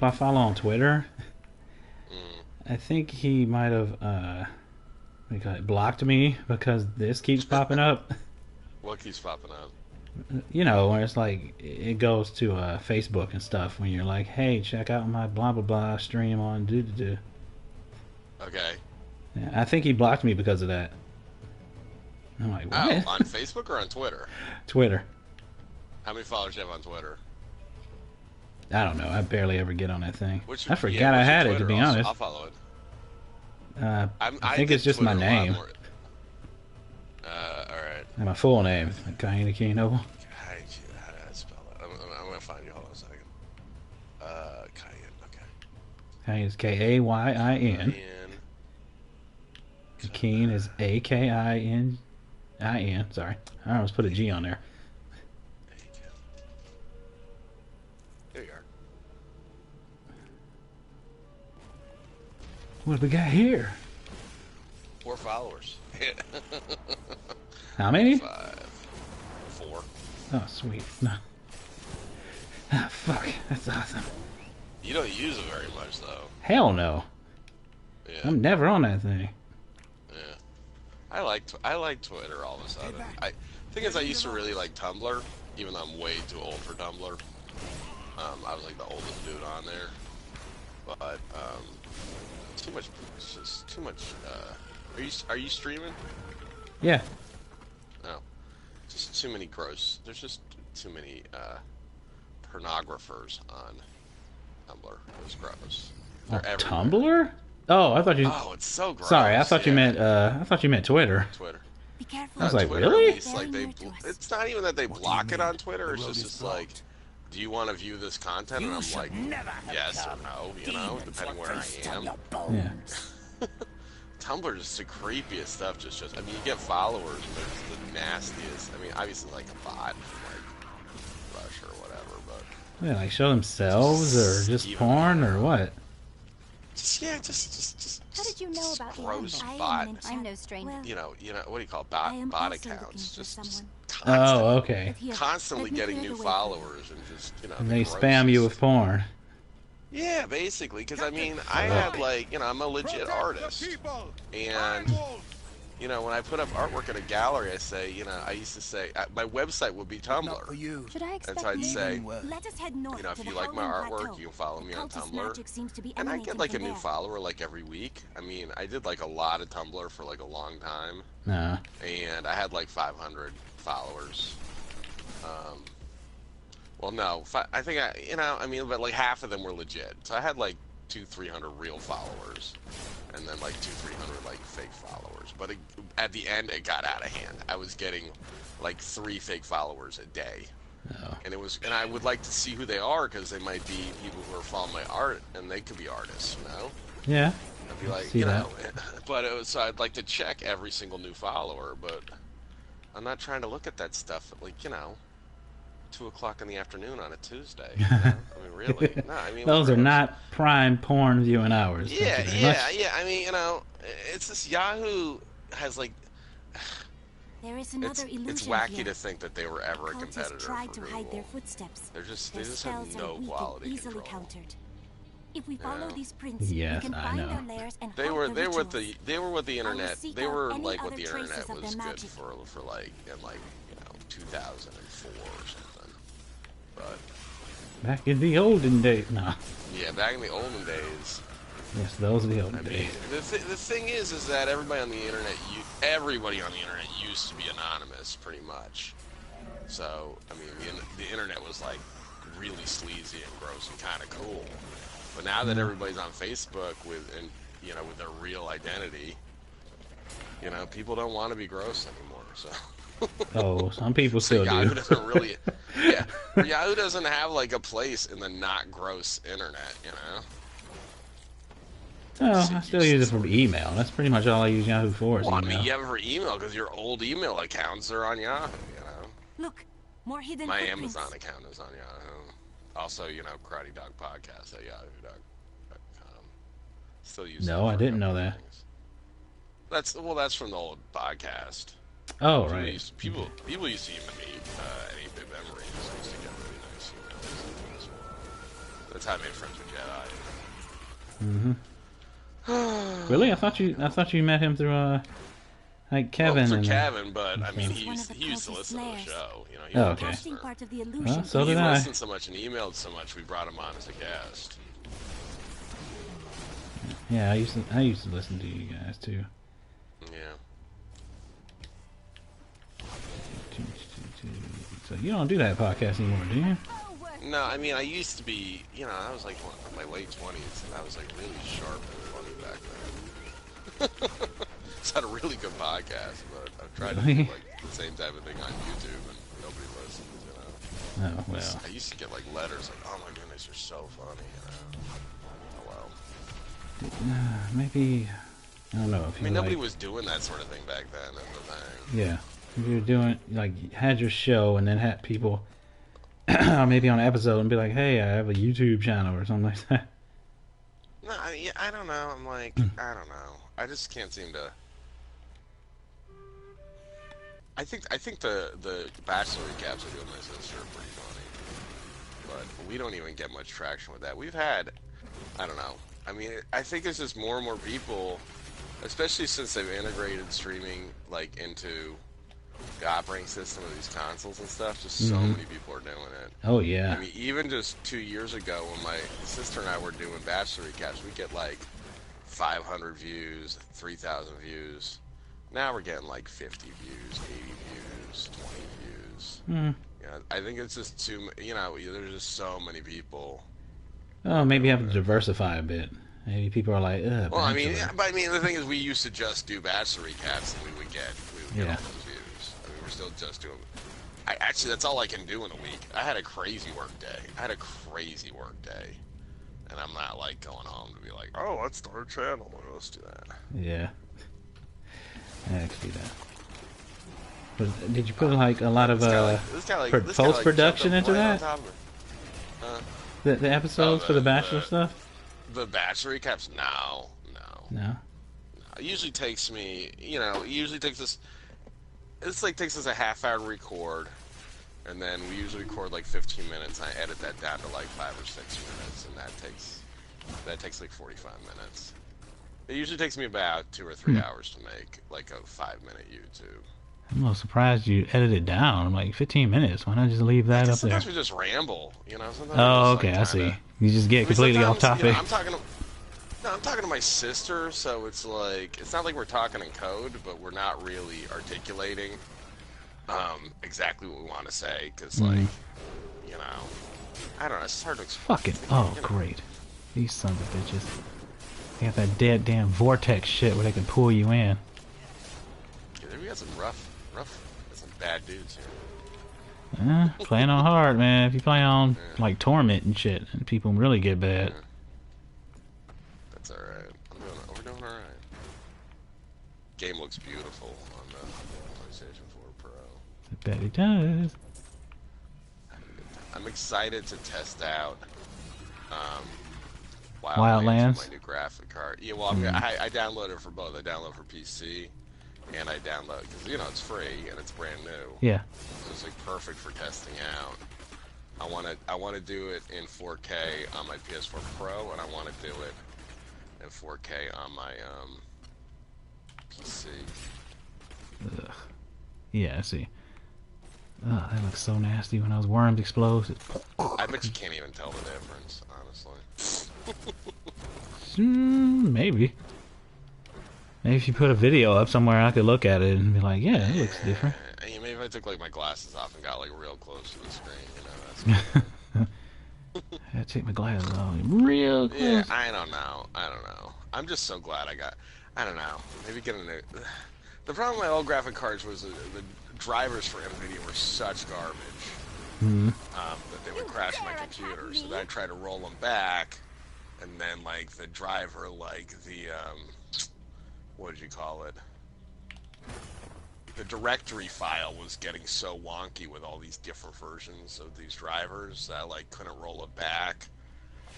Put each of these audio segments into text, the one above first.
I follow on Twitter. Mm. I think he might have blocked me because this keeps popping up. What keeps popping up? You know, where it's like it goes to Facebook and stuff when you're like, "Hey, check out my blah blah blah stream on do do do." Okay. Yeah, I think he blocked me because of that. I'm like, Oh, what? on Facebook or on Twitter? Twitter. How many followers do you have on Twitter? I don't know. I barely ever get on that thing. What's I your, yeah, forgot I what's your had it, to Twitter? be honest. I'll follow it. I I think it's did just my Twitter a lot name more. All right. and my full name, Kaina Kinoble. How do I spell that? I'm gonna find you. Hold on a second. Cayenne. Okay. Kain is Kayin. Cayenne. Keen is Akainin. Sorry, I almost put a G on there. There you are. What have we got here? 4 followers. How many? 5. 4. Oh, sweet. No. Ah, fuck. That's awesome. You don't use it very much though. Hell no. Yeah. I'm never on that thing. Yeah. I like Twitter all of a sudden. I thing is I used to really like Tumblr, even though I'm way too old for Tumblr. I was like the oldest dude on there. But too much. It's just too much. Are you streaming? Yeah. No. Just too many gross. There's just too many pornographers on Tumblr. It's gross. They're everywhere. Tumblr? Oh, I thought you. Oh, it's so gross. Sorry, I thought you Yeah. meant. I thought you meant Twitter. Twitter. Be careful. I was like, Twitter, really? at least, like it's not even that they block it on Twitter. It's just like, do you want to view this content? And I'm like, yes or no, you know, depending where I am. Yeah. Tumblr is the creepiest stuff. Just I mean, you get followers, but it's the nastiest. I mean, obviously like a bot from like Rush or whatever, but Yeah, like show themselves or just even porn or what? just How did you know about gross the bot. I'm no stranger. You know, what do you call it? I am bot also accounts? looking for someone. Oh, okay. Constantly getting new followers and just And they spam you with porn. Yeah, basically, because I mean, I had like, you know, I'm a legit artist, and you know, when I put up artwork in a gallery, I say, you know, I used to say my website would be Tumblr, Should I expect and so I'd say, Let us head north you know, to if the you like my Howling artwork, Plateau. you can follow me on Cultist Tumblr, magic seems to be and I get emanating like a from new there. follower like every week. I mean, I did like a lot of Tumblr for like a long time, No. and I had like 500 followers. Well, no, I think you know, I mean, but like half of them were legit. So I had like 200-300 real followers, and then like 200-300 like fake followers. But at the end, it got out of hand. I was getting like 3 fake followers a day, Oh. and I would like to see who they are because they might be people who are following my art, and they could be artists, you know. Yeah. I'd be like, See you that. know, but so I'd like to check every single new follower, but I'm not trying to look at that stuff at like, you know, 2 o'clock in the afternoon on a Tuesday. You know? I mean, really? No, I mean, Those are gross. not prime porn viewing hours. Thank Yeah, you very yeah, much. yeah. I mean, you know, it's this Yahoo has like There is another illusion it's wacky here. to think that they were ever a Cultists competitor tried for to hide their Google. footsteps. They Their just spells have are no weak quality and easily control. countered. If we follow Yeah. these prints, Yes, we can I find know. their lairs and They halt were the they were rituals. they were what the I will internet seek they out were any like what other the traces internet of was their good magic. for like in like, you know, 2004 or something. But Back in the olden days. No. yeah, back in the olden days. Yes, those are the I olden mean, days. the thing is that everybody on the internet used to be anonymous, pretty much. So, I mean, the internet was like really sleazy and gross and kind of cool. But now that everybody's on Facebook with their real identity, you know, people don't want to be gross anymore. So. Oh, some people So still Yahoo do. doesn't really, yeah. Yahoo doesn't have like a place in the not gross internet, you know. Oh, I still use it for email. That's pretty much all I use Yahoo for is Well, I email. mean, you have it for email because your old email accounts are on Yahoo, you know. Look, more hidden My footprints. Amazon account is on Yahoo. Also, you know, Karate Dog Podcast at yahoo.com. Still use No, that I for didn't a couple know of that. things. That's from the old podcast. Oh, People right. People used to email me any big memories. I used to get really nice emails as well. That's how I made friends with Really? Jedi. I thought you met him through like Kevin Through and Kevin, but I mean, He's one of the he used to closest listen to the layers. show. You know, he Oh, was a okay. Casting listener. part of the Well, illusion. so He did I. listened so much and emailed so much, we brought him on as a guest. Yeah, I used to listen to you guys too. Yeah. So you don't do that podcast anymore, do you? No, I mean, I used to be, you know, I was like in my late 20s, and I was like really sharp and funny back then. It's had a really good podcast, but I've tried to do like the same type of thing on YouTube, and nobody listens, you know. Oh, well. I used to get like letters like, "Oh my goodness, you're so funny," you know. Oh well. Maybe, I don't know if I you mean, nobody like, was doing that sort of thing back then. That's the thing. yeah. If you were doing, like, had your show and then had people maybe on an episode and be like, hey, I have a YouTube channel or something like that. No, I don't know. I'm like, I don't know. I just can't seem to. I think the Bachelor recaps I do with my sister are pretty funny, but we don't even get much traction with that. We've had, I don't know. I mean, I think it's just more and more people, especially since they've integrated streaming like into the operating system of these consoles and stuff. Just so many people are doing it. Oh, yeah. I mean, even just 2 years ago when my sister and I were doing Bachelor recaps, we get like 500 views, 3,000 views. Now we're getting like 50 views, 80 views, 20 views. You know, I think it's just too, you know, there's just so many people. Oh, maybe you have to diversify a bit. Maybe people are like, ugh, Well, I mean, Bachelor. yeah, but I mean, the thing is, we used to just do Bachelor recaps, and we would get Yeah. all those views. I mean, we're still just doing. Actually, that's all I can do in a week. I had a crazy work day. And I'm not like going home to be like, oh, let's start a channel. Let's do that. Yeah. I can do that. But did you put like a lot of post production into that? The episodes for the Bachelor stuff? The Bachelor recaps? No. No. It usually takes me, you know, it's like takes us a half hour to record, and then we usually record like 15 minutes, and I edit that down to like 5 or 6 minutes, and that takes like 45 minutes. It usually takes me about 2 or 3 hours to make like a 5-minute YouTube. I'm a little surprised you edited it down. I'm like, 15 minutes. Why not just leave that up there? Sometimes we just ramble, you know. Sometimes Oh, we just, okay, like, I see. You just get completely off sometimes, topic. You know, I'm talking to my sister, so it's like, it's not like we're talking in code, but we're not really articulating exactly what we want to say, because, like, you know, I don't know, it's hard to explain. Fucking, oh, you know. great. These sons of bitches. They got that dead damn vortex shit where they can pull you in. Yeah, we got some some bad dudes here. Playing on hard, man. If you play on, like, Torment and shit, and people really get bad. That's alright. We're doing alright. Game looks beautiful on the PlayStation 4 Pro. I bet it does. I'm excited to test out Wildlands? with my new graphic card. Yeah, well, I downloaded it for both. I downloaded it for PC, and I download because you know it's free and it's brand new. Yeah. So it's like perfect for testing out. I want to do it in 4K on my PS4 Pro, and I want to do it in 4K on my PC. Ugh. Yeah, I see. Oh, that looks so nasty when those worms explode. I bet you can't even tell the difference, honestly. Maybe. Maybe if you put a video up somewhere, I could look at it and be like, yeah, it looks different. Yeah, maybe if I took like my glasses off and got like real close to the screen, you know, that's I gotta take my glasses off real close. yeah, I don't know. I'm just so glad I don't know. Maybe getting the problem with my old graphic cards was the drivers for NVIDIA were such garbage that they would crash my computer. So then I tried to roll them back, and then like the driver, like the what did you call it? The directory file was getting so wonky with all these different versions of these drivers that I like couldn't roll it back.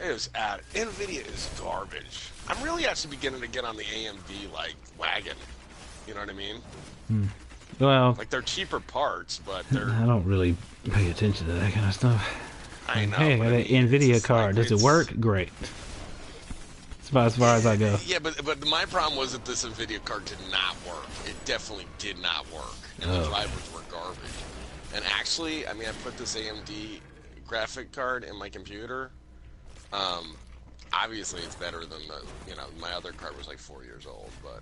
It was NVIDIA is garbage. I'm really actually beginning to get on the AMD like wagon. You know what I mean? Well, Like they're cheaper parts, but they're I don't really pay attention to that kind of stuff. I know. Hey, I got an NVIDIA card. Does it work? Great. It's about as far as I go. Yeah, but my problem was that this NVIDIA card did not work. It definitely did not work. And the drivers were garbage. And actually, I mean, I put this AMD graphic card in my computer. Obviously, it's better than my other card was like 4 years old. But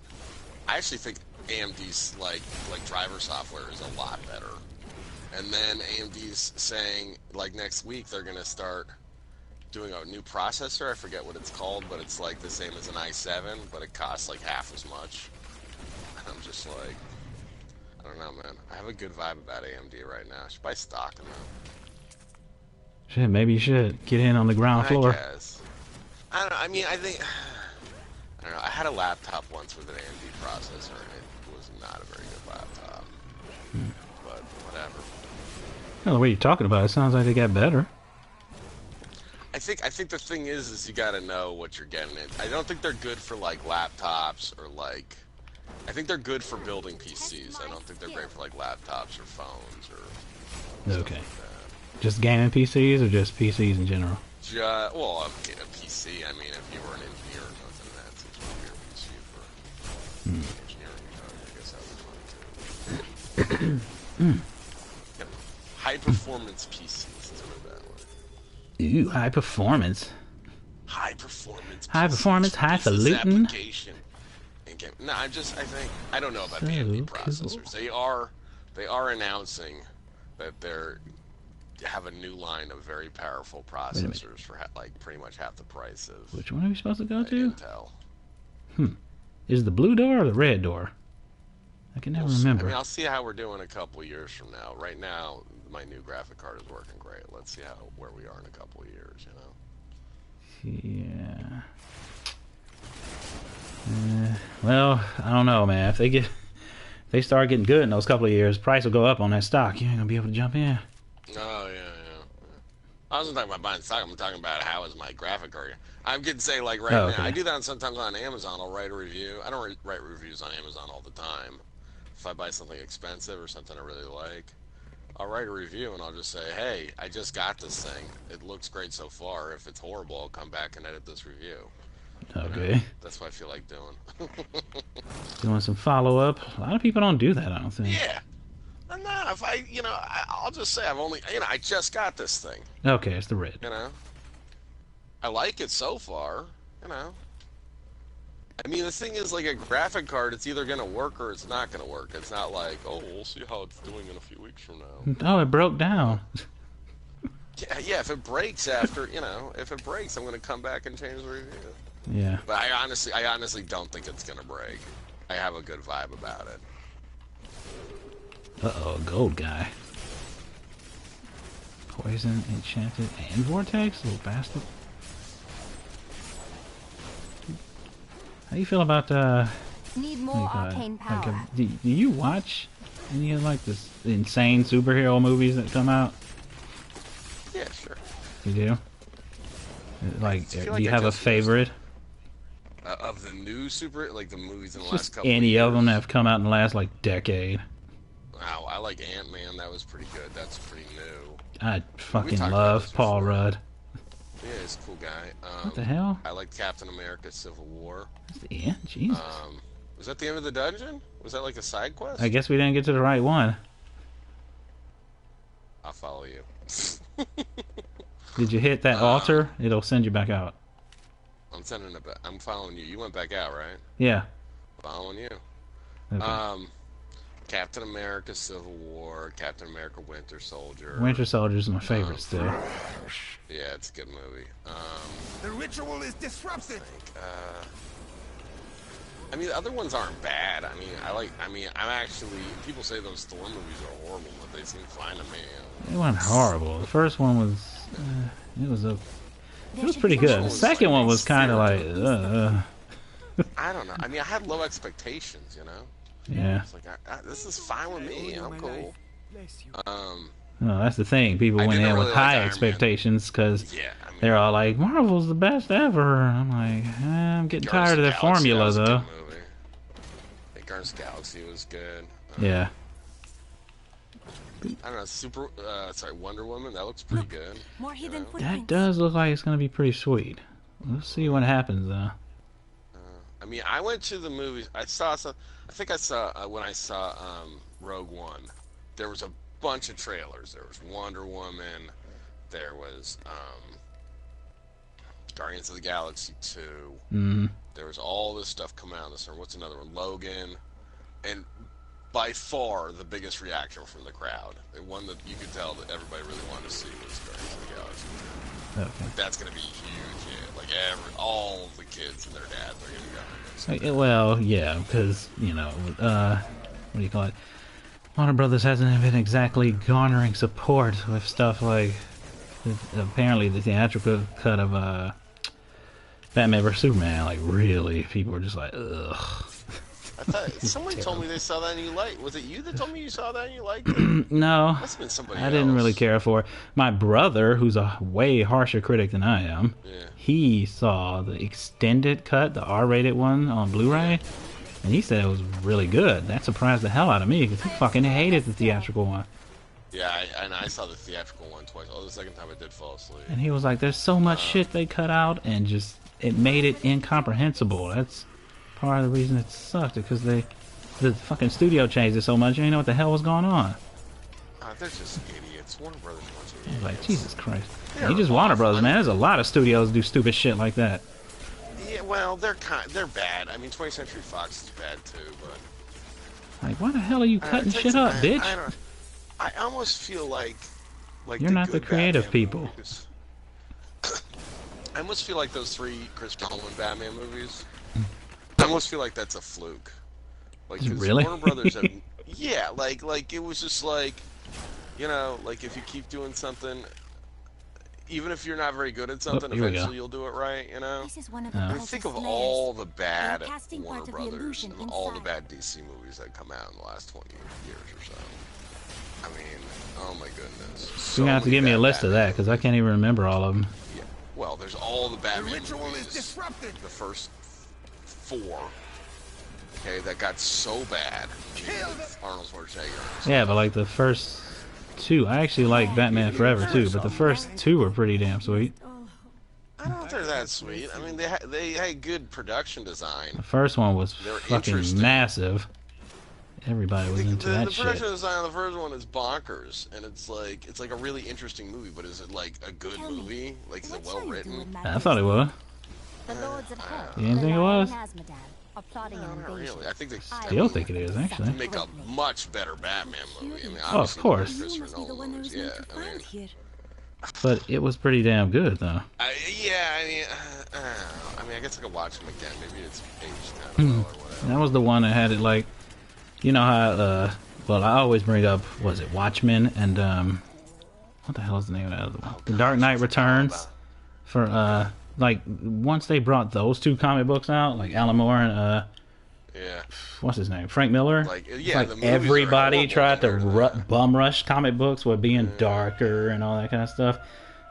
I actually think AMD's like driver software is a lot better. And then AMD's saying like next week they're gonna start doing a new processor. I forget what it's called, but it's like the same as an i7, but it costs like half as much. And I'm just like, I don't know, man. I have a good vibe about AMD right now. I should buy stock in them. Shit, maybe you should get in on the ground floor. I guess. I don't know. I mean, I think I don't know. I had a laptop once with an AMD processor, and it was not a very good laptop. But whatever. Well, the way you're talking about it sounds like they got better. I think the thing is you got to know what you're getting in. I don't think they're good for like laptops or like. I think they're good for building PCs. I don't think they're great for like laptops or phones or. Okay. Like just gaming PCs or just PCs in general? Well, a PC. I mean, if you were an engineer or something, that's a your PC for engineering. I guess that was fun too. Yep. High performance PCs. Let's put it that way. Ooh, high performance. High performance. High performance, highfalutin. Application. No, I don't know about the AMD processors. Cool. They are announcing that they're have a new line of very powerful processors for like pretty much half the price of. Which one are we supposed to go to? Intel. Is the blue door or the red door? I can never remember. I mean, I'll see how we're doing a couple years from now. Right now, my new graphic card is working great. Let's see where we are in a couple of years. Yeah. Well, I don't know, man. If they start getting good in those couple of years, price will go up on that stock. You ain't gonna be able to jump in. Oh yeah. I wasn't talking about buying stock. I'm talking about how is my graphic card. I'm getting say like now. I do that sometimes on Amazon. I'll write a review. I don't write reviews on Amazon all the time. If I buy something expensive or something I really like, I'll write a review and I'll just say, hey, I just got this thing. It looks great so far. If it's horrible, I'll come back and edit this review. Okay. That's what I feel like doing. Doing some follow-up. A lot of people don't do that, I don't think. Yeah. No, if I'll just say I just got this thing. Okay, it's the red. I like it so far, I mean, the thing is, like a graphic card, it's either going to work or it's not going to work. It's not like, oh, we'll see how it's doing in a few weeks from now. Oh, it broke down. Yeah, if it breaks after, if it breaks, I'm going to come back and change the review. Yeah. But I honestly don't think it's going to break. I have a good vibe about it. Uh-oh, gold guy. Poison, enchanted, and vortex? Little bastard. How do you feel about, Need more arcane power. Do you watch any of, like, this insane superhero movies that come out? Yeah, sure. You do? Like, do you have a favorite? Of the new the movies in the last couple any of them that have come out in the last, like, decade. Wow, I like Ant-Man. That was pretty good. That's pretty new. I fucking love Paul Rudd. Yeah, he's a cool guy. What the hell? I like Captain America: Civil War. That's the end? Jesus. Was that the end of the dungeon? Was that like a side quest? I guess we didn't get to the right one. I'll follow you. Did you hit that altar? It'll send you back out. I'm sending it back. I'm following you. You went back out, right? Yeah. Following you. Okay. Captain America: Civil War, Captain America: Winter Soldier. Winter Soldier's my favorite still. Yeah, it's a good movie. The ritual is disrupted. I mean, the other ones aren't bad. I'm actually. People say those Thor movies are horrible, but they seem fine to me. They weren't horrible. The first one was. It was pretty good. The second one was kind of like. I don't know. I mean, I had low expectations, Yeah. It's like, this is fine with me. I'm cool. No, that's the thing. People went in with high expectations because they're all like, Marvel's the best ever. I'm like, I'm getting tired of their formula, though. I think Guardians of the Galaxy was good. Yeah. I don't know, Wonder Woman. That looks pretty good. More hidden That does look like it's gonna be pretty sweet. Let's see what happens though. I mean, I went to the movies. I saw some. I think I saw when I saw Rogue One. There was a bunch of trailers. There was Wonder Woman. There was Guardians of the Galaxy 2. Mm-hmm. There was all this stuff coming out this summer. What's another one? Logan. And by far the biggest reaction from the crowd, the one that you could tell that everybody really wanted to see, was Guardians of the Galaxy 2. Okay. Like, that's going to be a huge hit. Like all the kids and their dads are going to go. Well, yeah, because what do you call it? Warner Brothers hasn't been exactly garnering support with stuff like apparently the theatrical cut of Batman vs Superman. Like, really, people were just like, ugh. I thought somebody told me they saw that and you liked. Was it you that told me you saw that and you liked it? No, Must have been somebody I didn't else. really care for it. My brother, who's a way harsher critic than I am, he saw the extended cut, the R-rated one on Blu-ray, and he said it was really good. That surprised the hell out of me because he fucking hated the theatrical one. Yeah, I saw the theatrical one twice. Oh, the second time I did fall asleep. And he was like, "There's so much shit they cut out, and just it made it incomprehensible." That's part of the reason it sucked, because the fucking studio changed it so much, you didn't know what the hell was going on. They're just idiots. Warner Brothers are a bunch of idiots. Like, Jesus Christ. You just Warner Brothers, man. There's a lot of studios do stupid shit like that. Yeah, well, they're bad. I mean, 20th Century Fox is bad too, but Like, why the hell are you cutting shit up, bitch? I almost feel like you're not the creative Batman people. Movies. I almost feel like those 3 Christopher Nolan Batman movies. I almost feel like that's a fluke. Like, really? Warner Brothers have, yeah, like it was just like, like if you keep doing something, even if you're not very good at something, eventually you'll do it right, This is one of the think of all the bad Warner Brothers and all the bad DC movies that come out in the last 20 years or so. I mean, oh my goodness. You're gonna have to give me a list of that, because I can't even remember all of them. Yeah. Well, there's all the Batman The ritual movies. is disrupted. The first 4. Okay, that got so bad. With Arnold Schwarzenegger. Yeah, but like the first 2, I actually like Batman Forever too, but the first 2 were pretty damn sweet. I don't think they're that sweet. I mean, they had good production design. The first one was They're fucking interesting. massive. Everybody was into that the shit. production design on the first one is bonkers, and it's like a really interesting movie. But is it like a good movie? Like, is it well written? I thought it was. The lords at home, You didn't think it was? are plotting an Not invasion. really. I think they Still think it is, actually. make a much better Batman movie. I mean, Oh, of obviously, course. Christopher Nolan movies, yeah. I mean, But it was pretty damn good, though. I mean, I guess I could watch them again. Maybe it's aged now or whatever. That was the one that had it like, you know how, well, I always bring up, was it Watchmen and, what the hell is the name of that other one? The Dark Knight Returns. For, like, once they brought those 2 comic books out, like Alan Moore and, Yeah. what's his name? Frank Miller? Like, It's yeah, like the movies everybody are tried to horrible compared bum rush comic books with being darker and all that kind of stuff.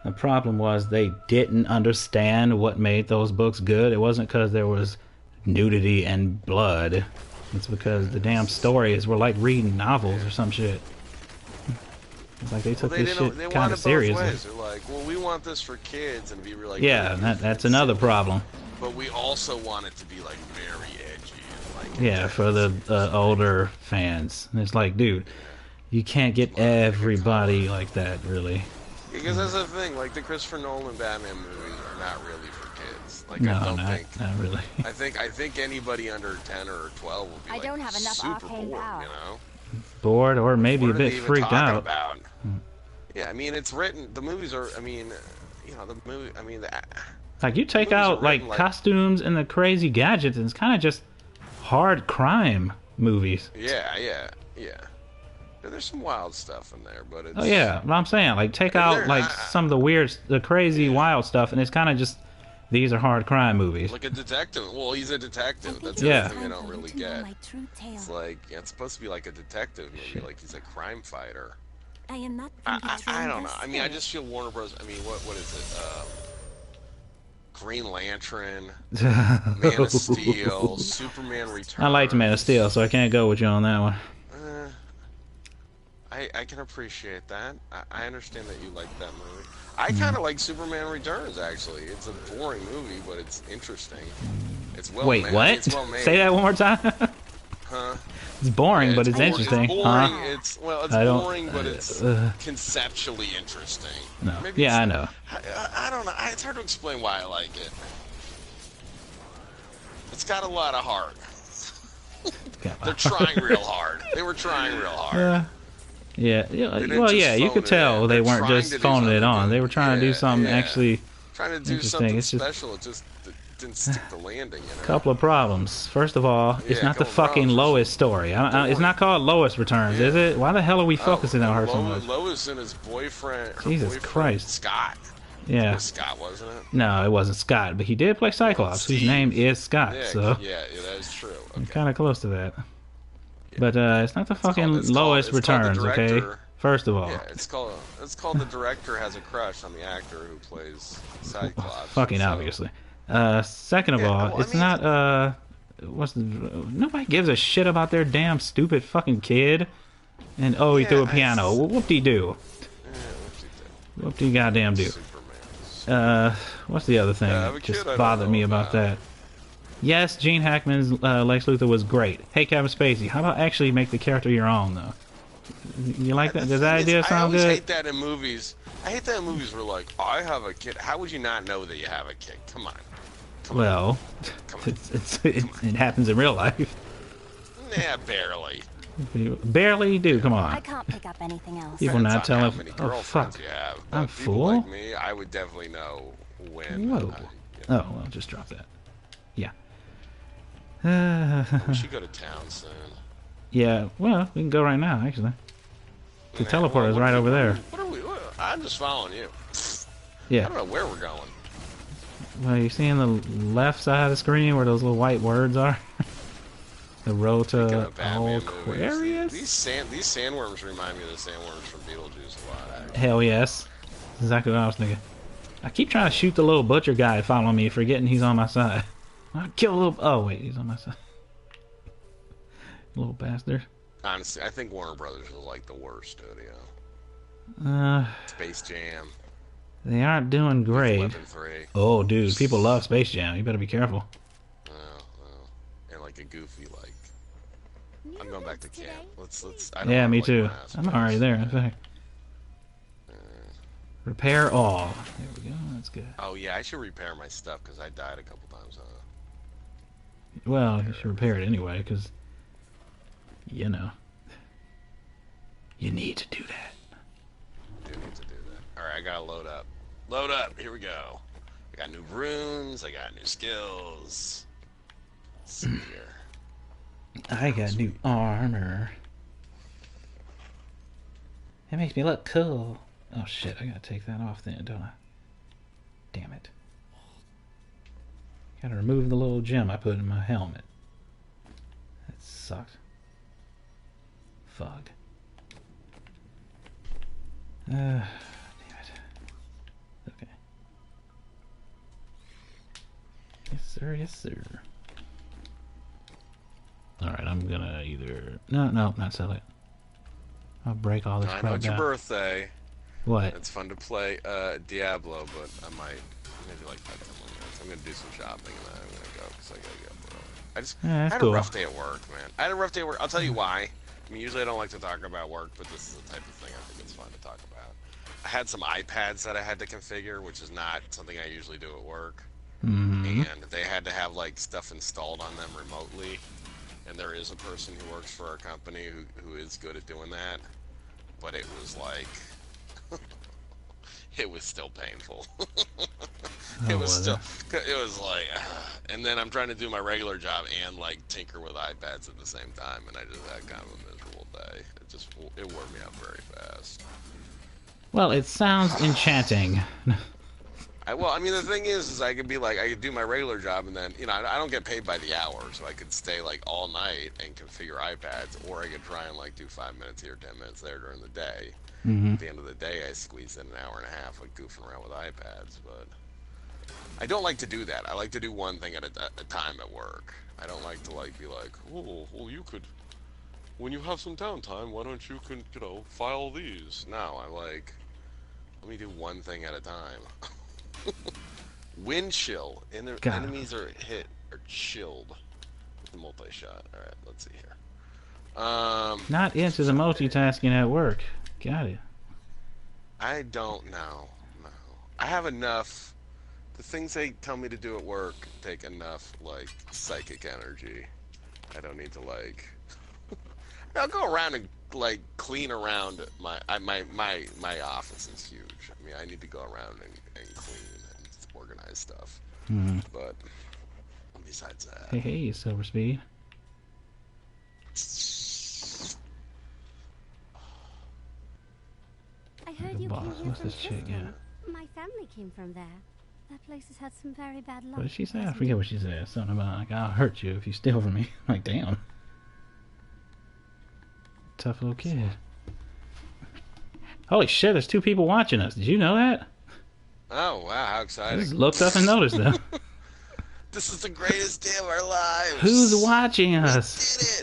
The problem was they didn't understand what made those books good. It wasn't because there was nudity and blood. It's because the damn stories were like reading novels or some shit. It's like they took this shit kind of seriously. They're like, well, we want this for kids and be like, Yeah, and that's another problem. But we also want it to be like very edgy and like Yeah, for the older fans. And it's like, dude, you can't get everybody like that, really. Because that's the thing, like the Christopher Nolan Batman movies are not really for kids. Like, No, I don't not really. I think anybody under 10 or 12 will be I don't have enough super arcane bored, power. you know? Bored or maybe What a are they bit even freaked talking out. about? Yeah, I mean, it's written. The movies are. I mean, the movie. I mean, Like, you take movies are out, like, written like- costumes and the crazy gadgets, and it's kind of just hard crime movies. yeah. There's some wild stuff in there, but it's. Oh, yeah. What I'm saying, like, take out, like, some of the weird, the crazy, wild stuff, and it's kind of just, these are hard crime movies. Like a detective. Well, he's a detective. That's Yeah. the thing they don't really get. It's like, it's supposed to be like a detective movie, like he's a crime fighter. I am not. I don't know. I mean, I just feel Warner Bros. I mean, what is it? Green Lantern, Man of Steel, Superman Returns. I liked Man of Steel, so I can't go with you on that one. I can appreciate that. I understand that you like that movie. I kind of like Superman Returns, actually. It's a boring movie, but it's interesting. It's well Wait, made. what? I mean, it's well made. Say that one more time. Huh? It's boring, Yeah, but it's interesting. It's boring. Huh? It's well, it's I don't. boring, but it's conceptually interesting. No. Maybe Yeah, it's, I know. I don't know. It's hard to explain why I like it. It's got a lot of heart. They're trying real hard. They were trying real hard. Yeah. didn't Well, just yeah. You phone could it tell in. they They're weren't trying just to do phoning it something on. good. They were trying to do something Yeah. actually Trying to do interesting. something It's just special. It just didn't stick the landing. You know. a couple of problems. First of all, it's Yeah, not the couple of fucking problems. Lois story. It's not called Lois Returns, is it? Why the hell are we focusing on her so much? Lois and his boyfriend. Jesus Christ. Scott. Yeah. It was Scott, wasn't it? No, it wasn't Scott, but he did play Cyclops, whose name is Scott. Yeah, So yeah, that is true. I'm Okay. kind of close to that. But it's not the fucking it's Lois called the Returns, okay? director. First of all, Yeah, it's called the director has a crush on the actor who plays Cyclops. fucking so- obviously. Second of Yeah, all, well, I it's mean, not nobody gives a shit about their damn stupid fucking kid. And he Yeah, threw a piano. Well, whoop-de-doo. Yeah, whoopsie-doo. Whoop-de goddamn do. Superman. What's the other thing Yeah, I that have a just kid I don't bothered know me about that? Yes, Gene Hackman's Lex Luthor was great. Hey, Kevin Spacey, how about actually make the character your own, though? You like that? Does that idea I sound always good? hate that in movies. I hate that in movies where like, I have a kid. How would you not know that you have a kid? Come on. Well, Come on. it happens in real life. Nah, barely. Barely do. Come I on. can't pick up anything else. People not Depends on how telling. many Oh girlfriends fuck. you have. I'm But people full? like me, I would definitely know when. Whoa. you know, Oh well, just drop that. Yeah. we should go to town soon. Yeah. Well, we can go right now. Actually, the Nah, teleporter well, is what right are over there. I'm just following you. I Yeah. don't know where we're going. Well, you see on the left side of the screen where those little white words are? The road Speaking to of Batman Aquarius? movies, these sandworms remind me of the sandworms from Beetlejuice a lot. Actually. Hell yes. That's exactly what I was thinking. I keep trying to shoot the little butcher guy following me, forgetting he's on my side. I kill a little... Oh, wait, he's on my side. Little bastard. Honestly, I think Warner Brothers was like the worst studio. Space Jam, They aren't doing great. Weapon 3. Oh, dude, people love Space Jam. You better be careful. And like a goofy like. New I'm going back to books camp. today? Let's. I don't Yeah, wanna, me like, too. harass I'm folks. already there, in fact. Repair all. There we go. That's good. Oh yeah, I should repair my stuff because I died a couple times. Well, you should repair it anyway, because, you know, you need to do that. I do need to do that. All right, I gotta load up. Load up. Here we go. I got new runes. I got new skills. Let's see here. I got new armor. It makes me look cool. Oh shit, I gotta take that off then, don't I? Damn it. Gotta remove the little gem I put in my helmet. That sucks. Fuck. Damn it. Okay. Yes sir, yes sir. Alright, I'm gonna either... No, not sell it. I'll break all this I know crap it's your down. birthday. What? It's fun to play Diablo, but I might maybe like 5 more minutes. I'm gonna do some shopping and then I'm gonna go because I gotta go. I just Yeah, I that's had cool. a rough day at work, man. I had a rough day at work. I'll tell you why. I mean, usually I don't like to talk about work, but this is the type of thing I think it's fun to talk about. I had some iPads that I had to configure, which is not something I usually do at work. Mm-hmm. And they had to have like stuff installed on them remotely. And there is a person who works for our company who is good at doing that. But it was like, it was still painful. It was like, and then I'm trying to do my regular job and like tinker with iPads at the same time, and I just had kind of a miserable day. It wore me out very fast. Well, it sounds enchanting. Well, I mean, the thing is I could do my regular job, and then, you know, I don't get paid by the hour, so I could stay, like, all night and configure iPads, or I could try and, like, do 5 minutes here, 10 minutes there during the day. Mm-hmm. At the end of the day, I squeeze in an hour and a half, like, goofing around with iPads, but I don't like to do that. I like to do one thing at a time at work. I don't like to, like, be like, oh, well, you could when you have some downtime, why don't you file these? No, I'm like, let me do one thing at a time. Wind chill. God. Enemies are chilled with the multi-shot. All right, let's see here. Not into the multitasking at work. Got it. I don't know. No, I have enough. The things they tell me to do at work take enough like psychic energy. I don't need to like. I'll go around and like clean around my office is huge. I mean, I need to go around and clean and organize stuff. Mm-hmm. But besides that, Hey, Silver Speed. I heard you boss. came here What's from this chick? Frisco. Yeah. My family came from there. That place has had some very bad luck. What did she say? I hasn't forget it? what she said. Something about like I'll hurt you if you steal from me. I'm like, damn. Tough little kid. Holy shit! There's 2 people watching us. Did you know that? oh wow, how I exciting! just looked up and noticed that. This is the greatest day of our lives. Who's watching us?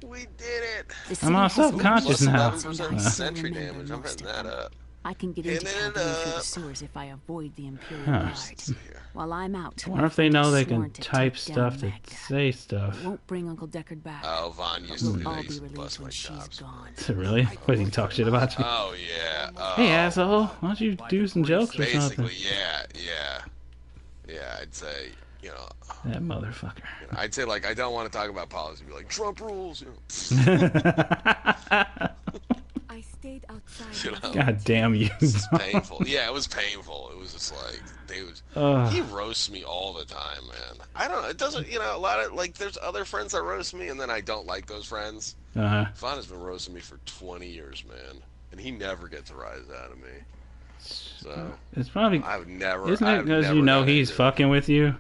We did it. We did it. The I'm city all has self-conscious been now. 11% sentry damage. I'm hitting that up. I can get Hitting into it Caldea through the up. sewers if I avoid the Imperial Huh. Guard. See here. While I'm out, I wonder if they know they sworn can to type take stuff down to Magda. say stuff. It won't bring Uncle Deckard back. Oh, Vaughn used to We'll do all that. be He used to released bust my when she's chops. gone. Really? What, did he talk shit about you? Oh yeah. Oh, Hey, asshole. Why don't you do some jokes or something? basically, yeah. I'd say, That motherfucker. I'd say like I don't want to talk about policy. Be like Trump rules. You know. I stayed outside. You know? God damn you. It's painful. Yeah, it was painful. It was just like he roasts me all the time, man. I don't know. It doesn't. A lot of like there's other friends that roast me, and then I don't like those friends. Vaughn has been roasting me for 20 years, man, and he never gets a rise out of me. So It's probably. I would never. Isn't it I've because never you know done he's it. fucking with you?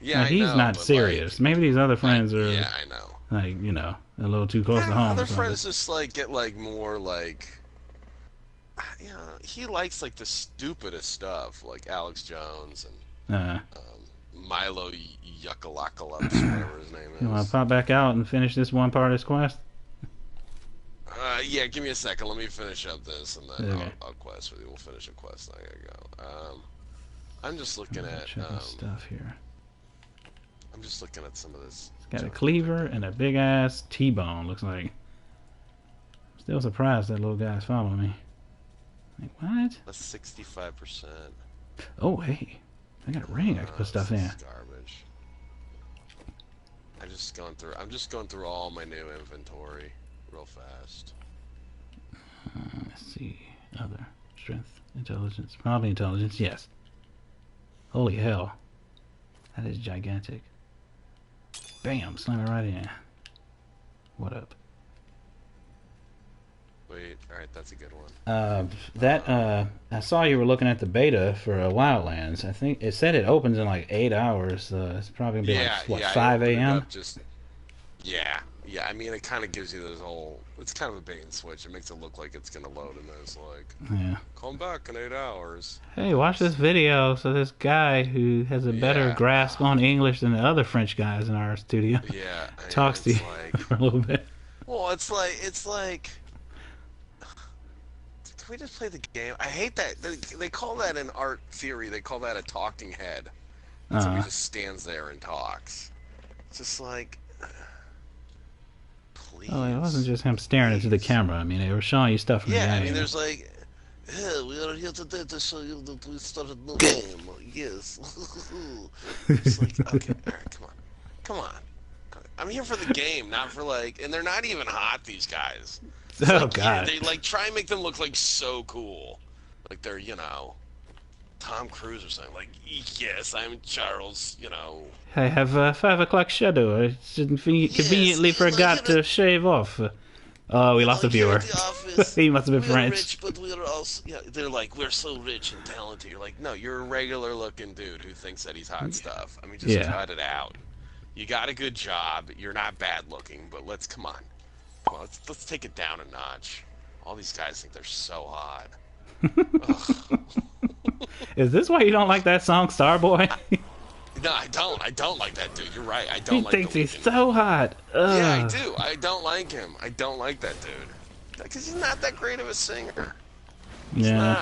Yeah, Like, I he's know, not but, serious. like, Maybe these other friends are yeah, I know. like, a little too close to home. Other or something. friends just like get like more like, he likes like the stupidest stuff, like Alex Jones and Milo Yuckalakalups, whatever his name is. You want to pop back out and finish this one part of this quest? Yeah, give me a second. Let me finish up this, and then Okay. I'll quest with you. We'll finish a quest. I gotta go. I'm just looking at Checking stuff here. I'm just looking at some of this. It's got a cleaver and a big ass T-bone. Looks like. Still surprised that little guy's following me. Like what? That's 65%. Oh hey, I got a ring. I can put stuff in. This is garbage. I'm just going through all my new inventory real fast. Let's see. Other strength, intelligence, probably intelligence. Yes. Holy hell, that is gigantic. Bam! Slam it right in. What up? Wait, alright, that's a good one. I saw you were looking at the beta for Wildlands. I think it said it opens in like 8 hours. It's probably gonna be like what 5 I opened it a.m. up Yeah. I mean, it kind of gives you this whole. It's kind of a bait and switch. It makes it look like it's gonna load, and then it's like, Yeah. come back in 8 hours. Hey, watch this video. So this guy who has a better Yeah. grasp on English than the other French guys in our studio Yeah. I mean, talks to you it's like, for a little bit. well, it's like. Can we just play the game? I hate that. They call that in art theory. They call that a talking head. And somebody just stands there and talks. It's just like, please. Oh, it wasn't just him staring into the camera. I mean, they were showing you stuff from the Yeah, game. I mean, there's like, hey, we are here today to show you that we started the game. Yes. It's like, okay, all right, come on. I'm here for the game, not for like, and they're not even hot. These guys. It's Oh like, God. They like try and make them look like so cool, like they're Tom Cruise or something. Like, yes, I'm Charles. I have 5 o'clock shadow. I conveniently forgot to shave off. Oh, we lost a here viewer. at the office, He must have been we're French. rich, but we're also they're like, we're so rich and talented. You're like, no, you're a regular looking dude who thinks that he's hot stuff. I mean, just cut it out. You got a good job. You're not bad looking, but come on, let's take it down a notch. All these guys think they're so hot. Is this why you don't like that song, Starboy? No, I don't. I don't like that dude. You're right. I He don't like thinks the he's Weeknd. so hot. Ugh. Yeah, I do. I don't like him. I don't like that dude. Because he's not that great of a singer. He's Yeah. not.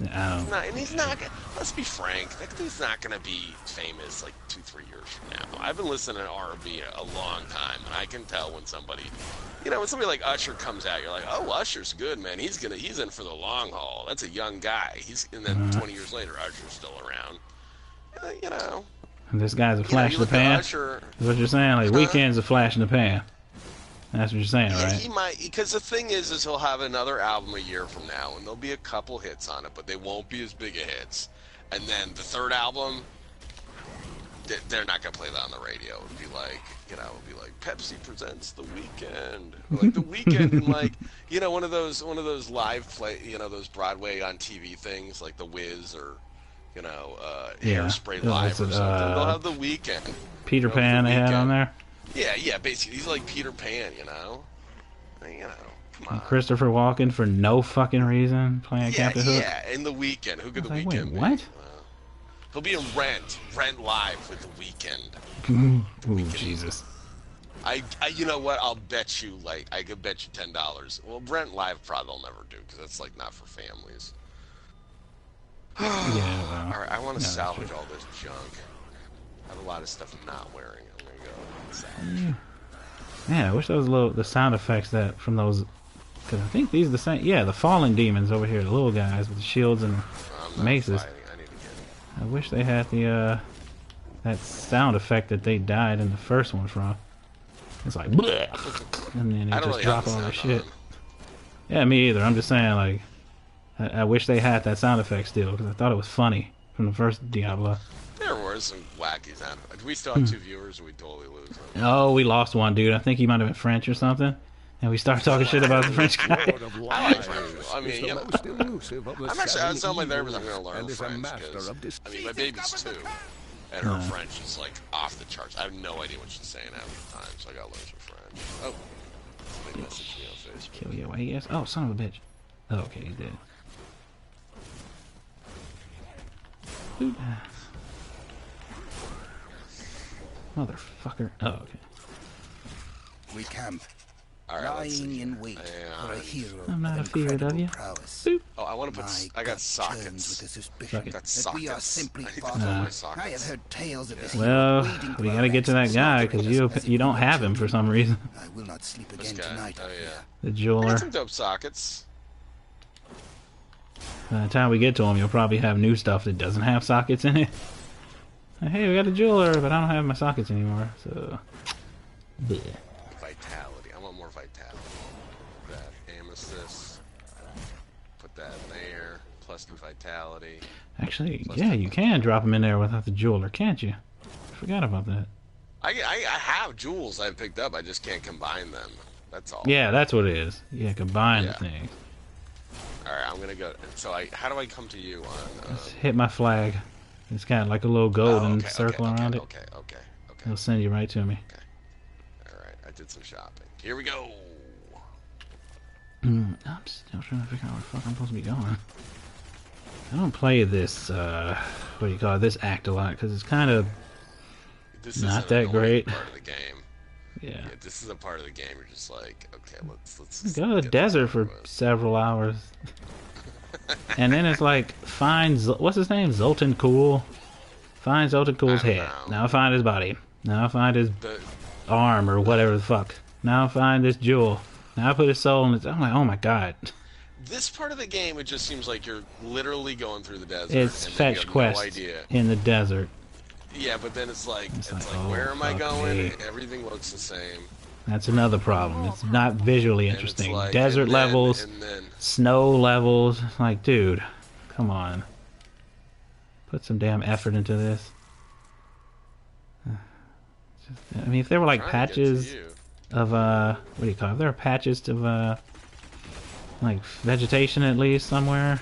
I He's don't. not. And he's not gonna, let's be frank, that dude's not going to be famous like 2-3 years from now. I've been listening to R&B a long time, and I can tell when somebody, when somebody like Usher comes out, you're like, oh, Usher's good, man. He's in for the long haul. That's a young guy. And then 20 years later, Usher's still around. This guy's a flash you in the look at pan. Usher. That's what you're saying? Like, Weeknd's a flash in the pan. That's what you're saying, Yeah, right? he might, because the thing is he'll have another album a year from now, and there'll be a couple hits on it, but they won't be as big a hits. And then the third album, they're not gonna play that on the radio. It'll be like, Pepsi presents The Weeknd, or like The Weeknd, and like, one of those live play, those Broadway on TV things, like The Wiz or, Hairspray Live or something. They'll have The Weeknd. Peter Pan they had on there. Yeah, basically, he's like Peter Pan, come on. Christopher Walken for no fucking reason playing Captain Hook. Yeah, in The Weeknd. Who could The Wait, Weeknd be? what? He'll be in Rent Live with The Weeknd. Ooh, Jesus. You know what? I'll bet you, I could bet you $10. Well, Rent Live probably they'll never do, because that's, not for families. Yeah, well, Alright, I want to salvage all this junk. I have a lot of stuff I'm not wearing. I'm going to go salvage. Man, I wish those the sound effects from those, because I think these are the same. Yeah, the fallen demons over here, the little guys with the shields and I'm not maces. fighting. I need to get it. I wish they had that sound effect that they died in the first one from. It's like, bleh, and then I they don't just really drop have all the that sound shit. on. Yeah, me either. I'm just saying, I wish they had that sound effect still, because I thought it was funny from the first Diablo. There were some wacky sound effects. We still have 2 viewers, and we totally lose them. Oh, we lost one dude. I think he might have been French or something. And we started talking shit about the French guy. I like French people. I mean, I'm actually, I was telling my therapist I'm going to learn French, because, my baby's 2, and her French is, off the charts. I have no idea what she's saying half the time, so I got to learn some French. Oh, somebody messaged me on Facebook. Kill you, I guess. Oh, son of a bitch. Oh, okay, he's dead. Oop. Motherfucker. Oh, okay. We camp, All right, let's see. lying in wait for a hero I'm not of afeard of incredible you. prowess. Boop. Oh, I want to put. My I got gut turns with sockets. the suspicion Fuck it. Got that we are sockets. simply I need to far fill my from. I have sockets. heard tales of this Well, hero waiting we for gotta our get to that ranks, guy, slaughtering because us as you if don't we have were him for children. some reason. I will not sleep This again guy. tonight. Oh yeah. The I jeweler. got some dope sockets. By the time we get to him, you'll probably have new stuff that doesn't have sockets in it. Hey, we got a jeweler, but I don't have my sockets anymore, so... Bleh. Vitality. I want more vitality. That amethyst. Put that there. Plus the vitality. Actually, yeah, you can drop them in there without the jeweler, can't you? I forgot about that. I have jewels I've picked up. I just can't combine them. That's all. Yeah, that's what it is. Yeah, combine Yeah. the things. All right, I'm gonna go. So how do I come to you on? Just hit my flag. It's got like a little golden okay, circle okay, around it. Okay. It'll send you right to me. All right, I did some shopping. Here we go. I'm still trying to figure out where the fuck I'm supposed to be going. I don't play this, what do you call it, this act a lot, because it's kind of This not is that great. Part of the game. Yeah. Yeah, this is a part of the game. You're just like, okay, let's Go to the get desert this for over with. several hours. And then it's like, find, what's his name? Zoltan Cool. Find Zoltan Cool's I don't head. know. Now find his body. Now find his The, arm or whatever the fuck. Now find this jewel. Now put his soul in it. I'm like, oh my god. this part of the game, it just seems like you're literally going through the desert. It's and then fetch you have quest No idea. in the desert. Yeah, but then it's like, like, oh, where am I fuck going? me. Everything looks the same. That's another problem. It's not visually And it's interesting. like- Desert and then- levels, and then snow levels. Like, dude, come on. Put some damn effort into this. I mean, if there were like trying to get to patches you. of what do you call it? If there are patches of like vegetation at least somewhere.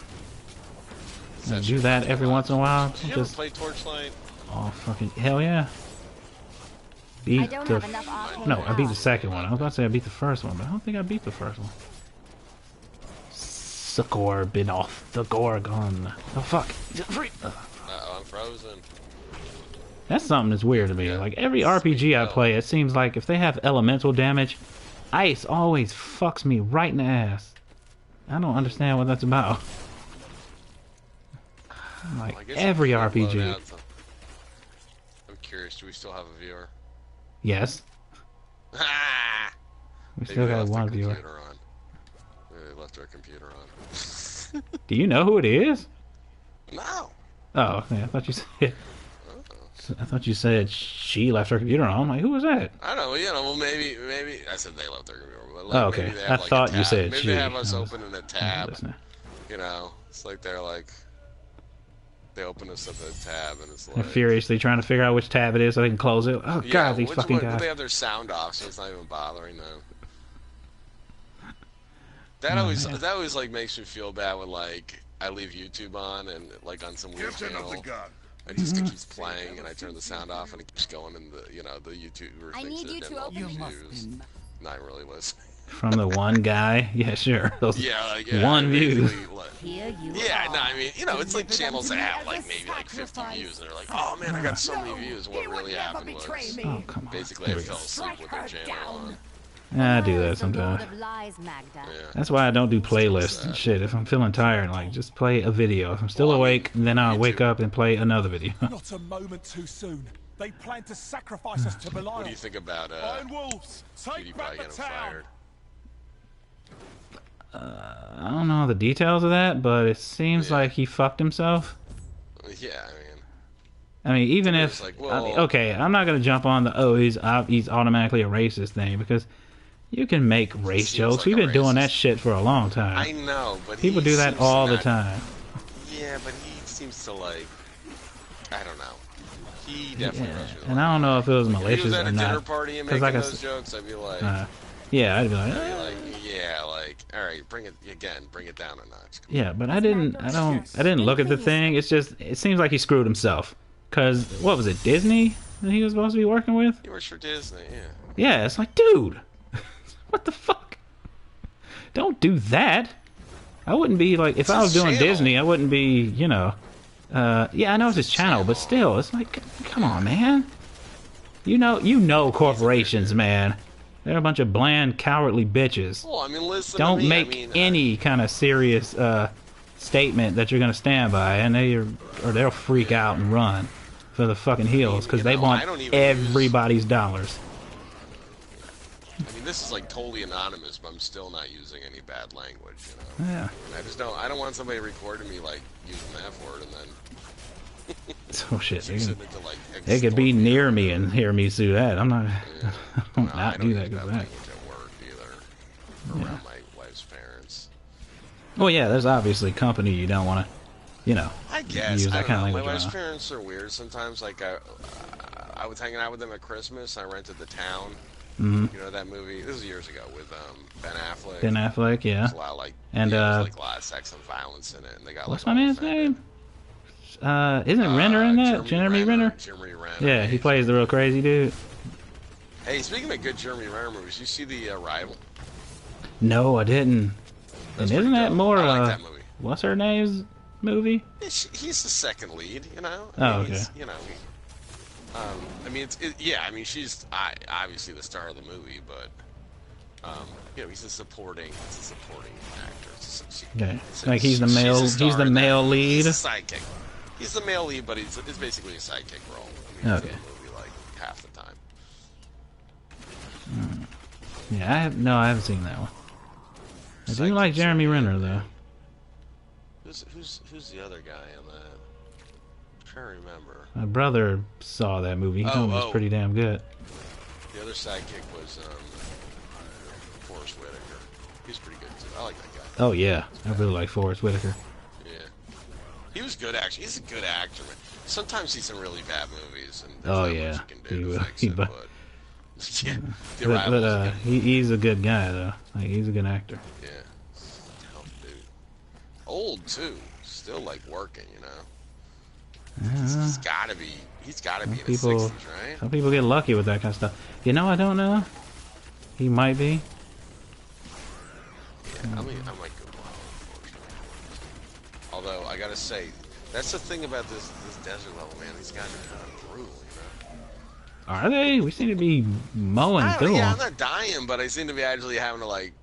And do that every once in a while. Did you ever Just play Torchlight? oh fucking hell yeah. I Beat don't the have enough arcane no, I beat the power. second one. I was about to say I beat the first one, but I don't think I beat the first one. Succor been off the Gorgon. Oh fuck! Free. Uh-oh, I'm frozen. That's something that's weird to me. Yeah. Like every RPG I play, it seems like if they have elemental damage, ice always fucks me right in the ass. I don't understand what that's about. Like Well, I guess every if we load RPG. out the- I'm curious, do we still have a viewer? Yes, Ah! we Maybe still they got left their one viewer. computer on. Maybe they left their computer on. Do you know who it is? No. Oh, yeah, I thought you said. Oh. I thought you said she left her computer on. I'm like, who was that? I don't know. You know. Well, maybe I said they left their computer. But like, Oh, okay. maybe they I have, like, thought a you tab. said maybe she. they have us I was- opening a I was tab. listening. You know, it's like they're like they open us up a tab and it's They're like furiously trying to figure out which tab it is so they can close it. Oh god, these fucking guys. They have their sound off, so it's not even bothering them. That always like makes me feel bad when like I leave YouTube on and like on some weird channel. It just keeps playing, and I turn the sound off, and it keeps going, and the YouTuber I thinks need you they're to demo open views. Not really listening. From the one guy? Yeah, sure. Those Yeah, like, one view. basically, like- Here you Yeah, are. no, I mean, it's like channels that have like maybe like 50 views, and they're like, oh man, I got so many views. And what really happened was Oh, come on. basically Here I we go. fell asleep with their channel on. I do that There's a sometimes. world of lies, Magda. Yeah. That's why I don't do playlists and shit. If I'm feeling tired, like, just play a video. If I'm still awake, then I'll wake up and play another video. Not a moment too soon. They plan to sacrifice us to Belial. What do you think about Iron Wolves, take back PewDiePie the getting town. fired? I don't know the details of that, but it seems Yeah. like he fucked himself. Yeah, I mean, even It's if like, I mean, well- okay, I'm not gonna jump on the he's automatically a racist thing because you can make race Seems jokes. like We've a been doing that racist. shit for a long time. I know, but People he do that seems all to the not- time. Yeah, but he seems to like, I don't know. He definitely Yeah, rubs me the and wrong I don't know if it was way. If he malicious was at or a dinner not. party and 'Cause making like I those s- jokes, I'd be like, Yeah, I'd be like, all right, bring it down a notch. yeah, but I didn't look at the thing. It's just, it seems like he screwed himself. Cause what was it, Disney that he was supposed to be working with? He works for Disney, yeah. Yeah, it's like, dude, what the fuck? Don't do that. I wouldn't be like, if I was his doing channel. Disney, I wouldn't be, yeah, I know it's his channel, but still, it's like, come on, man. You know corporations, man. They're a bunch of bland, cowardly bitches. Well, I mean, listen. Don't to me. make I mean, any kind of serious statement that you're going to stand by, and they'll freak out and run for the fucking hills because they want I don't even everybody's dollars. I mean, this is like totally anonymous, but I'm still not using any bad language. You know, Yeah. I don't want somebody recording me like using the F word and then So shit. They using could, it to like. they could be extort me. near me and hear me do that. I'm not. Yeah. I don't No, I not don't do use that because of that. language at work either. Around my wife's parents. Well, yeah, there's obviously company you don't want to, I guess. use I that don't kind of know. My language wife's around. parents are weird sometimes. Like I was hanging out with them at Christmas. I rented The Town. Mhm. You know that movie? This was years ago with Ben Affleck. Ben Affleck, yeah. There's a lot of like And, there's, like a lot of sex and violence in it, and they got What's like my all man's offended. name? Isn't Renner in that? Jeremy Renner? Jeremy Renner. Yeah, he plays the real crazy dude. Hey, speaking of good Jeremy Renner movies, you see The Arrival? No, I didn't. That's and isn't pretty that dope. more I like that movie. what's her name's movie? He's the second lead, you know. Oh, mean, he's, okay. You know, I mean, I mean, she's obviously the star of the movie, but he's a supporting actor. Okay. Like he's the male she's a star he's the in that. male lead. He's a sidekick. He's the male lead, but it's basically a sidekick role. I mean, Okay. he's in the movie like half the time. Yeah, I haven't seen that one. I do like Jeremy Renner though. Who's the other guy in that? I'm trying to remember. My brother saw that movie. He told me it was pretty damn good. The other sidekick was Forrest Whitaker. He's pretty good too. I like that guy. Oh yeah, I really like Forrest Whitaker. Yeah, he was good actually. He's a good actor. Man. Sometimes he's in really bad movies, and there's Oh, not yeah. much you can He do will. to fix He it. bu- But yeah, The But Arrival's a good- he's a good guy though. Like he's a good actor. yeah, tough dude. Old too, still like working. You know, he's gotta be. He's gotta be in his People 60s, right? some people get lucky with that kind of stuff. You know, I don't know. He might be. Yeah, I might go wild, unfortunately. Although I gotta say, That's the thing about this desert level, man. These guys are kind of brutal, you know. Are they? We seem to be mowing I don't, through yeah, I'm them. not dying, but I seem to be actually having to like,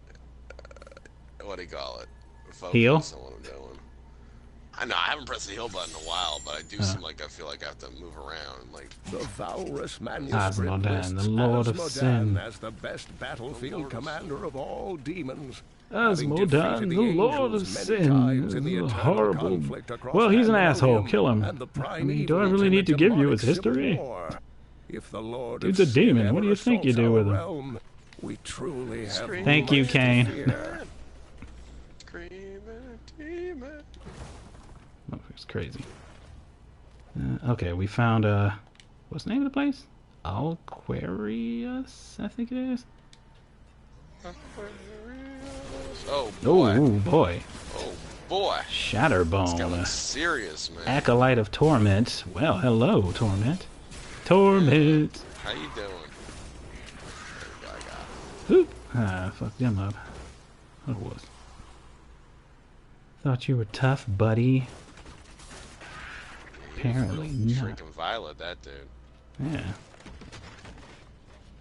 what do you call it? Heal? Focus on what I'm doing. I know I haven't pressed the heal button in a while, but I do seem like I feel like I have to move around. Like The Valrus manuscript Asmodan, the lists Lord of Asmodan Sin. as the best battlefield commander of all demons. Asmodan, the Lord of Sin, is horrible. Well, he's an asshole. Kill him. I mean, do I really need to give you his history? If the Lord Dude's a of Sin demon. ever What do you think you assaults do our with him? realm, we truly have Thank you, much to Kane. fear. screaming demon. Motherfucker's crazy. Okay, we found what's the name of the place? Aquarius, I think it is. Oh boy. Oh boy, Oh boy. This guy Shatterbone, looks serious, man. acolyte of torment. Well, hello, torment. Torment. How you doing? There we go, I got it. Oop. Ah, fucked them up. What it was? Thought you were tough, buddy. Apparently not. Freaking Violet, that dude. Yeah.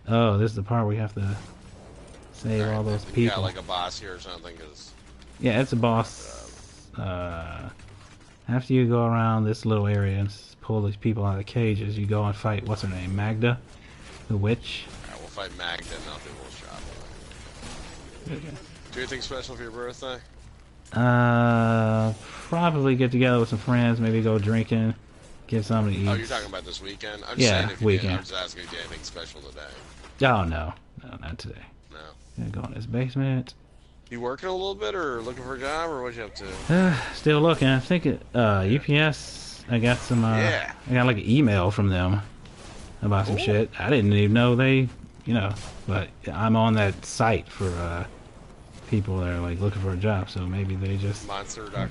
Oh, this is the part where we have to save all those You people. got like a boss here or something, cause Yeah, it's a boss. After you go around this little area and pull these people out of the cages, you go and fight, what's her name, Magda? The witch? we'll fight Magda and I'll do a little shopping. Do anything special for your birthday? Probably get together with some friends, maybe go drinking, get something to eat. Oh, you're talking about this weekend? I'm just Yeah, saying if you weekend. Did. I'm just asking if you did anything special today. Oh, no. No, not today. No. Gonna go in this basement. You working a little bit or looking for a job or what you up to? Still looking. I think UPS, I got some, Yeah. I got like an email from them about some shit. I didn't even know they, but I'm on that site for, people that are like looking for a job, so maybe they just, Monster.com or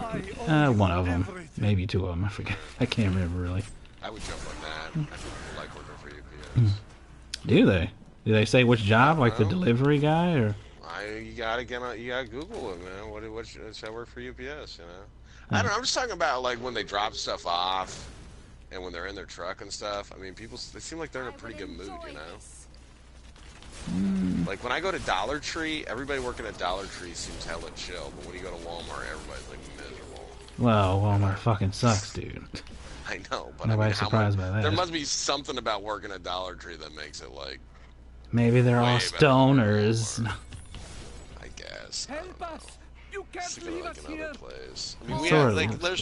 whatever? I owe one you of them, everything. maybe two of them, I forget. I can't remember really. I would jump on that. I think people like working for UPS. Do they? Do they say which job, like the Well. delivery guy, or? You gotta Google it, man. What should I work for UPS? You know, I don't know. I'm just talking about like when they drop stuff off, and when they're in their truck and stuff. I mean, they seem like they're in a pretty good mood, you know. Like when I go to Dollar Tree, everybody working at Dollar Tree seems hella chill, but when you go to Walmart, everybody's like miserable. Well, Walmart fucking sucks, dude. I know, but Nobody's I mean, surprised by that. There must be something about working at Dollar Tree that makes it like, Maybe they're all Way better than stoners. Walmart. I guess. I don't Help know. us! You can't It's leave like us another here! place. I mean, we Sort have of.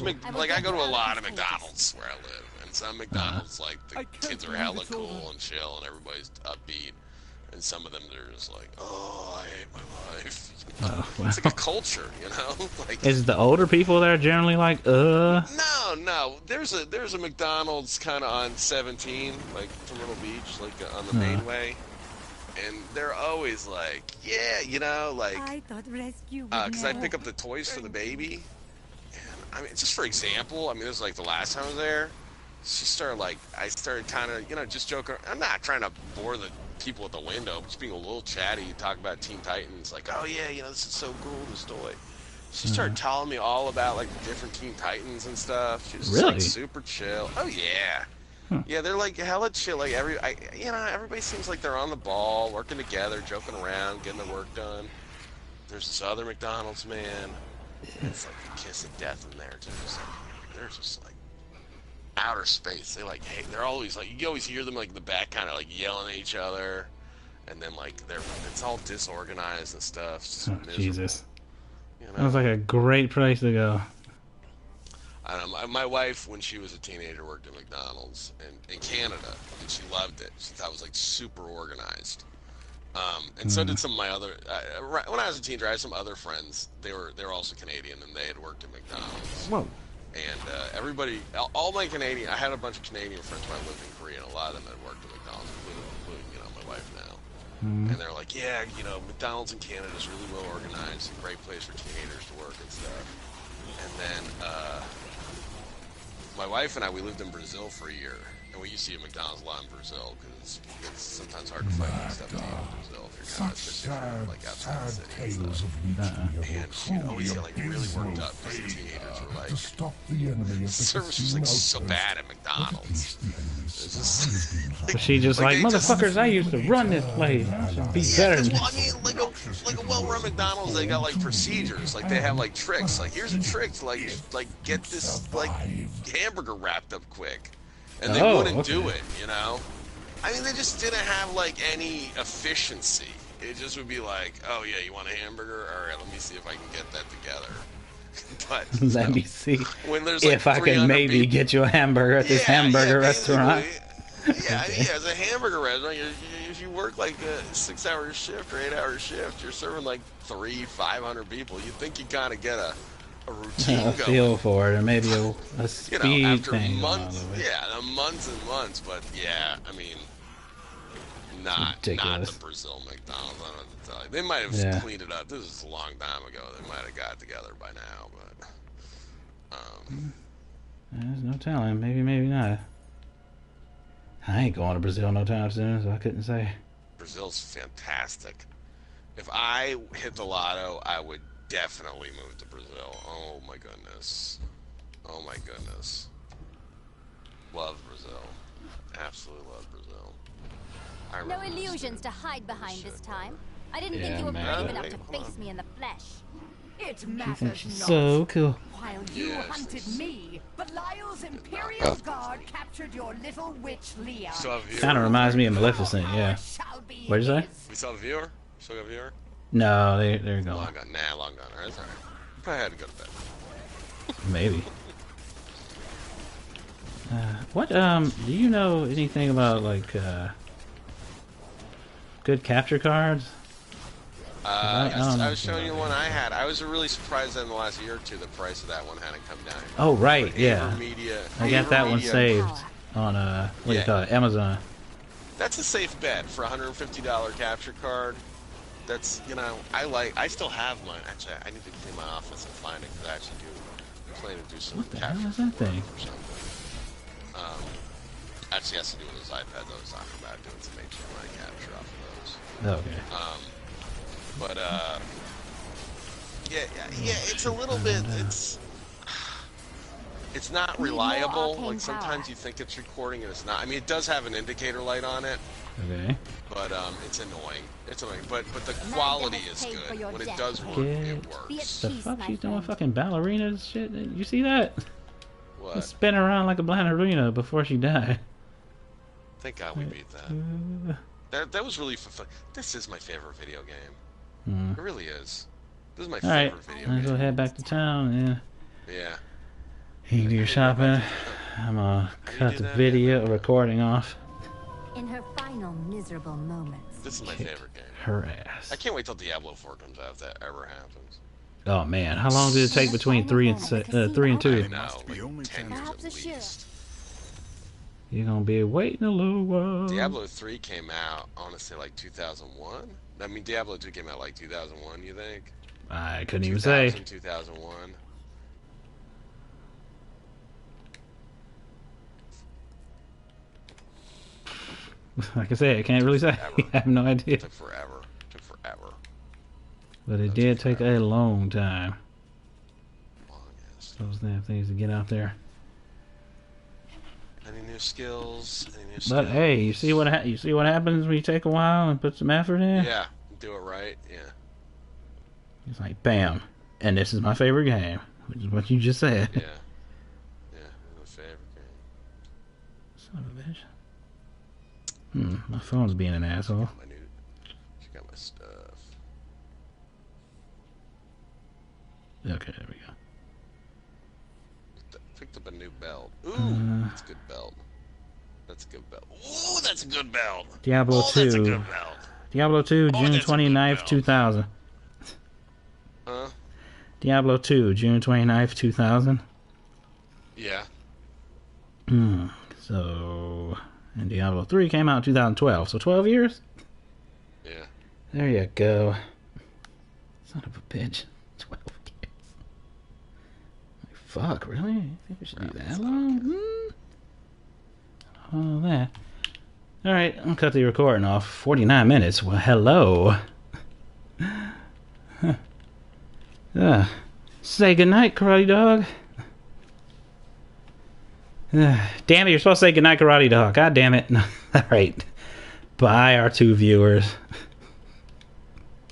like like I go to a lot of McDonald's where I live, and some McDonald's like I the can't kids are believe hella it's over. cool and chill, and everybody's upbeat, and some of them they're just like, oh, I hate my life. Oh, well. It's like a culture, you know. Like Is the older people there generally like, no, there's a McDonald's kind of on 17, like from Myrtle Beach, like on the main way. And they're always like, yeah, you know, like, I thought rescue would because I never- pick up the toys for the baby. And, I mean, just for example, I mean, this is like the last time I was there. I started kind of, just joking. I'm not trying to bore the people at the window, just being a little chatty, talk about Teen Titans. Like, oh, yeah, this is so cool, this toy. She started telling me all about, like, the different Teen Titans and stuff. She was just, Really? like, super chill. Oh, yeah. Yeah, they're like hella chill. Like everybody seems like they're on the ball, working together, joking around, getting their work done. There's this other McDonald's, man. It's like the kiss of death in there. They're just like outer space. They like, hey, they're always like, you always hear them like in the back, kind of like yelling at each other, and then like it's all disorganized and stuff. It's just miserable, Jesus. You Sounds like a great place to go. I don't know, my wife, when she was a teenager, worked at McDonald's in Canada, and she loved it. She thought it was like super organized. And so did some of my other. When I was a teenager, I had some other friends. They were also Canadian, and they had worked at McDonald's. Whoa. And everybody, all my Canadian, I had a bunch of Canadian friends when I lived in Korea, and a lot of them had worked at McDonald's, including my wife now. And they're like, yeah, McDonald's in Canada is really well organized, a great place for teenagers to work and stuff. And then my wife and I, we lived in Brazil for a year, And we used to eat McDonald's a lot in Brazil because it's sometimes hard to find good stuff to eat in Brazil. If you're kind of especially if you're like outside the city and stuff. And you'd always get like really worked up because the teenagers were like, the service was like so bad at McDonald's. It's just But she just like, they just- motherfuckers, I used to run this place. I should be better than Well, I mean, like a well-run McDonald's, they got like procedures. Like they have like tricks. Like here's a trick to like get this like hamburger wrapped up quick, and they Oh, wouldn't okay. do it. You know, I mean, they just didn't have like any efficiency. It just would be like, oh yeah, you want a hamburger? All right, let me see if I can get that together. But Let me see when there's like if I can 300 maybe people- get you a hamburger at this hamburger restaurant. Yeah, I mean, yeah, as a hamburger restaurant, if you work like a 6-hour shift or 8-hour shift, you're serving like 500 people. You think you kind of get a routine A going. feel for it, and maybe a You speed know, after thing. months, along the way. yeah, months and months. But yeah, I mean, not Ridiculous. the Brazil McDonald's. I don't know what to tell you. They might have Yeah. cleaned it up. This is a long time ago. They might have got it together by now, but There's no telling. Maybe, maybe not. I ain't going to Brazil no time soon, so I couldn't say. Brazil's fantastic. If I hit the lotto, I would definitely move to Brazil. Oh my goodness. Oh my goodness. Love Brazil. Absolutely love Brazil. I No remember illusions to hide behind this time. I didn't think Yeah, you were man. brave enough to Hold on. face me in the flesh. It She matters thinks she's not. so cool. While you Yes. hunted me, Belial's Imperial Guard captured your little witch Leah. We still have a viewer? Kind of reminds me of Maleficent, yeah. Shall be What'd you say? his. We still have a viewer? Still got a viewer? No, they're gone. Long gone. Nah, long gone. Alright, that's alright. Probably had to go to bed. Maybe. What, do you know anything about, like, good capture cards? I don't I know was showing you the one I had. I was really surprised that in the last year or two the price of that one hadn't come down. Oh, right, yeah. Media, I got that one saved on, what do you Yeah. call it, Amazon. That's a safe bet for a $150 capture card. That's, you know, I still have mine. Actually, I need to clean my office and find it because I actually do plan to do some What the capture hell is that thing? or something. Actually has to do with those iPads I was talking about, doing some HDMI capture off of those. Okay. But yeah, it's a little bit. It's not reliable. arcane Like sometimes power. you think it's recording and it's not. I mean, it does have an indicator light on it, Okay. but it's annoying. It's annoying, but the quality is paid for good. your When it death. does work, Get it Be at works. The peace, fuck my she's doing friend. fucking ballerina shit? You see that? What? Spin around like a ballerina before she died. Thank God we beat that. That was really fun. This is my favorite video game. It really is. This is my Alright, favorite video let's go game. head back to town and Yeah. you can do your shopping. I'm gonna cut do the that? video recording off In her final miserable moments. This is my favorite game. her ass. I can't wait till Diablo 4 comes out if that ever happens. Oh man, how long did it take between 3 and 2? I know, Must be only like 10 10 years Perhaps at a ship. least. You're gonna be waiting a little while. Diablo 3 came out, I want to say like 2001. I mean, Diablo 2 came out like 2001, you think? I couldn't even say. 2001. Like I said, I can't really say. I have no idea. Took forever. Took forever. But it did take a long time. Longest. Those damn things to get out there. Any new skills? Any new skills? But hey, you see what happens when you take a while and put some effort in? Yeah, do it right. Yeah. It's like bam, and this is my favorite game, which is what you just said. Yeah. Yeah, my favorite game. Son of a bitch. My phone's being an asshole. My new. She got my stuff. Okay, there we go. Picked up a new belt. Ooh, that's a good belt. That's a good belt. Ooh, that's a good belt. Diablo Oh, that's a 2. good belt. Diablo 2, June that's a good 29th, belt. 2000. Huh? Diablo 2, June 29th, 2000. Yeah. So, and Diablo 3 came out in 2012, so 12 years? Yeah. There you go. Son of a bitch. 12 years. Like, fuck, really? You think we should do that long? all that. Alright, I'll cut the recording off. 49 minutes. Well, hello. Say goodnight, Karate Dog. Damn it, you're supposed to say goodnight, Karate Dog. God damn it. Alright. Bye, our two viewers.